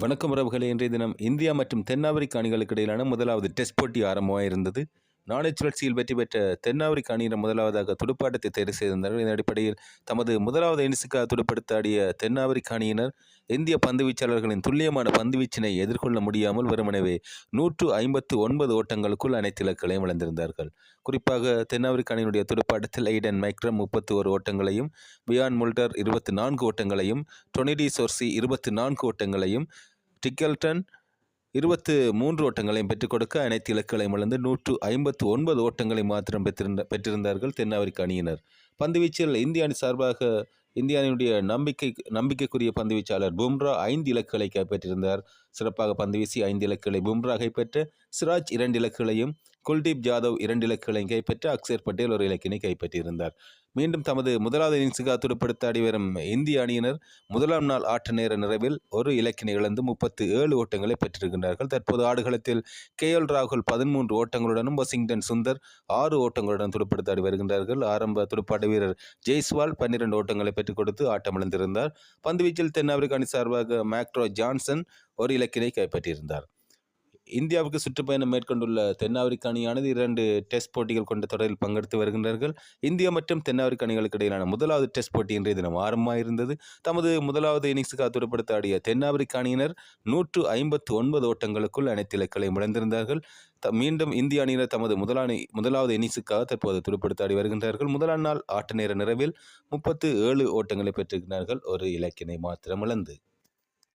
வணக்கம் உறவுகளே. இன்றைய தினம் இந்தியா மற்றும் தென்னாப்பிரிக்க அணிகளுக்கு இடையிலான முதலாவது டெஸ்ட் போட்டி ஆரம்பமாக இருந்தது. நாணய சுழற்சியில் வெற்றி பெற்ற தென்னாப்பிரிக்க அணியினர் முதலாவதாக துடுப்பாட்டத்தை தேர்வு செய்திருந்தார்கள். இதன் அடிப்படையில் தமது முதலாவது இன்னிங்ஸுக்காக துடுப்படுத்த ஆடிய தென்னாப்பிரிக்க அணியினர் இந்திய பந்து வீச்சாளர்களின் துல்லியமான பந்துவீச்சினை எதிர்கொள்ள முடியாமல் வெறுமனவே 159 ஓட்டங்களுக்குள் அனைத்து இலக்குகளையும் இழந்திருந்தார்கள். குறிப்பாக தென்னாப்பிரிக்க அணியினுடைய துடுப்பாட்டத்தில் எய்டன் மைக்ரம் 31 ஓட்டங்களையும், பியான் முல்டர் 24 ஓட்டங்களையும், டொனிடி சோர்சி 24 ஓட்டங்களையும், டிக்கெல்டன் 23 ஓட்டங்களையும் பெற்றுக் கொடுக்க அனைத்து இலக்குகளையும் இழந்து 159 ஓட்டங்களை மாத்திரம் பெற்றிருந்தார்கள் தென்னாப்பிரிக்க அணியினர். பந்துவீச்சில் இந்திய அணி சார்பாக இந்திய அணியினுடைய நம்பிக்கைக்குரிய பந்துவீச்சாளர் பும்ரா 5 இலக்குகளை கைப்பற்றியிருந்தார். சிறப்பாக பந்துவீசி 5 இலக்குகளை பும்ரா கைப்பற்ற, சிராஜ் 2 இலக்குகளையும், குல்தீப் ஜாதவ் 2 இலக்குகளையும் கைப்பற்ற, அக்சர் பட்டேல் ஒரு இலக்கினை கைப்பற்றியிருந்தார். மீண்டும் தமது முதலாவது இன்னிங்ஸுக்காக துடுப்படுத்த ஆடி வரும் இந்திய அணியினர் முதலாம் நாள் ஆட்ட நேர நிறைவில் ஒரு இலக்கினை இழந்து 37 ஓட்டங்களை பெற்றிருக்கின்றார்கள். தற்போது ஆடுகளத்தில் KL ராகுல் 13 ஓட்டங்களுடனும், வாஷிங்டன் சுந்தர் 6 ஓட்டங்களுடன் துடுப்படுத்த ஆடி வருகின்றார்கள். ஆரம்ப துடுப்பாட்ட வீரர் ஜெய்ஸ்வால் 12 ஓட்டங்களை பெற்றுக் கொடுத்து ஆட்டமிழந்திருந்தார். பந்துவீச்சில் தென்னாப்பிரிக்க அணி சார்பாக மேக்ரோ ஜான்சன் ஒரு இலக்கினை கைப்பற்றியிருந்தார். இந்தியாவுக்கு சுற்றுப்பயணம் மேற்கொண்டுள்ள தென்னாப்பிரிக்க அணியானது 2 டெஸ்ட் போட்டிகள் கொண்ட தொடரில் பங்கெடுத்து வருகின்றார்கள். இந்தியா மற்றும் தென்னாப்பிரிக்க அணிகளுக்கு இடையிலான முதலாவது டெஸ்ட் போட்டி இன்றைய தினம் ஆரம்பமாக இருந்தது. தமது முதலாவது இன்னிங்ஸுக்காக துடுப்படுத்த ஆடிய தென்னாப்பிரிக்க அணியினர் 159 ஓட்டங்களுக்குள் அனைத்து இலக்குகளையும் இழந்திருந்தார்கள். மீண்டும் இந்திய அணியினர் தமது முதலாவது இன்னிங்ஸுக்காக தற்போது துடுப்படுத்த ஆடி வருகின்றார்கள். முதலாம் நாள் ஆட்ட நேர நிறைவில் 37 ஓட்டங்களை பெற்றிருக்கிறார்கள், ஒரு இலக்கினை மாத்திரம் இழந்து.